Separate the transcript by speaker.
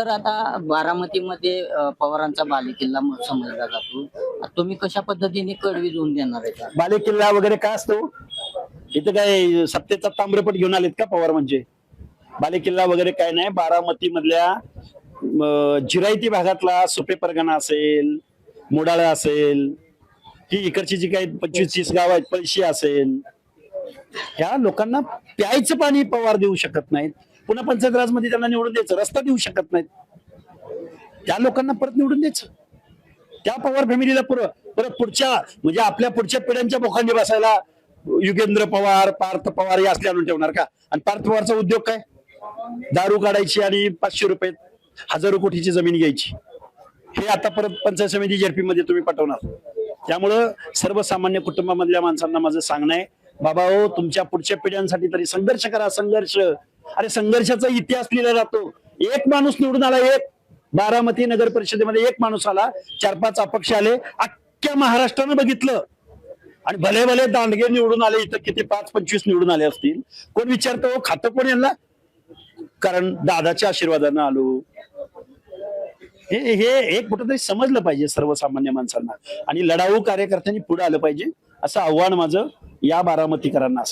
Speaker 1: तर आता बारामतीमध्ये पवारांचा बालेकिल्ला समजला जातो. तुम्ही कशा पद्धतीने कडवी जोडून देणार आहे का?
Speaker 2: बालेकिल्ला वगैरे काय असतो? इथं काय सत्तेचा ताम्रपट घेऊन आलेत का पवार? म्हणजे बालेकिल्ला वगैरे काय नाही. बारामती मधल्या जिरायती भागातला सुपे परगणा असेल, मोडाळा असेल, ही इकडची जी काही 25-30 गाव आहेत, पळशी असेल, ह्या लोकांना प्यायचं पाणी पवार देऊ शकत नाहीत. पुन्हा पंचायत राजमध्ये त्यांना निवडून द्यायचं, रस्ता देऊ शकत नाहीत. त्या लोकांना परत निवडून द्यायचं. त्या पवार फॅमिलीला परत पुढच्या म्हणजे आपल्या पुढच्या पिढ्यांच्या बोखांडी बसायला युगेंद्र पवार, पार्थ पवार हे असले आणून ठेवणार का? आणि पार्थ पवारचा उद्योग काय? दारू काढायची आणि 500 रुपये 1000 कोटीची जमीन घ्यायची. हे आता परत पंचायत समिती जेडपी मध्ये तुम्ही पटवणार. त्यामुळं सर्वसामान्य कुटुंबामधल्या माणसांना माझं सांगणं आहे, बाबा हो, तुमच्या पुढच्या पिढ्यांसाठी तरी संघर्ष करा. संघर्ष, अरे संघर्षाचा इतिहास लिहिला जातो. एक माणूस निवडून आला, एक बारामती नगर परिषदेमध्ये एक माणूस आला, 4-5 अपक्ष आले, अख्ख्या महाराष्ट्रानं बघितलं. आणि भले भले दांडगे निवडून आले, इथं किती 5-25 निवडून आले असतील. कोण विचारतो खातं कोण यांना? कारण दादाच्या आशीर्वादानं आलो. हे एक कुठंतरी समजलं पाहिजे सर्वसामान्य माणसांना. आणि लढाऊ कार्यकर्त्यांनी पुढे आलं पाहिजे, असं आव्हान माझं या बारामतीकरांना.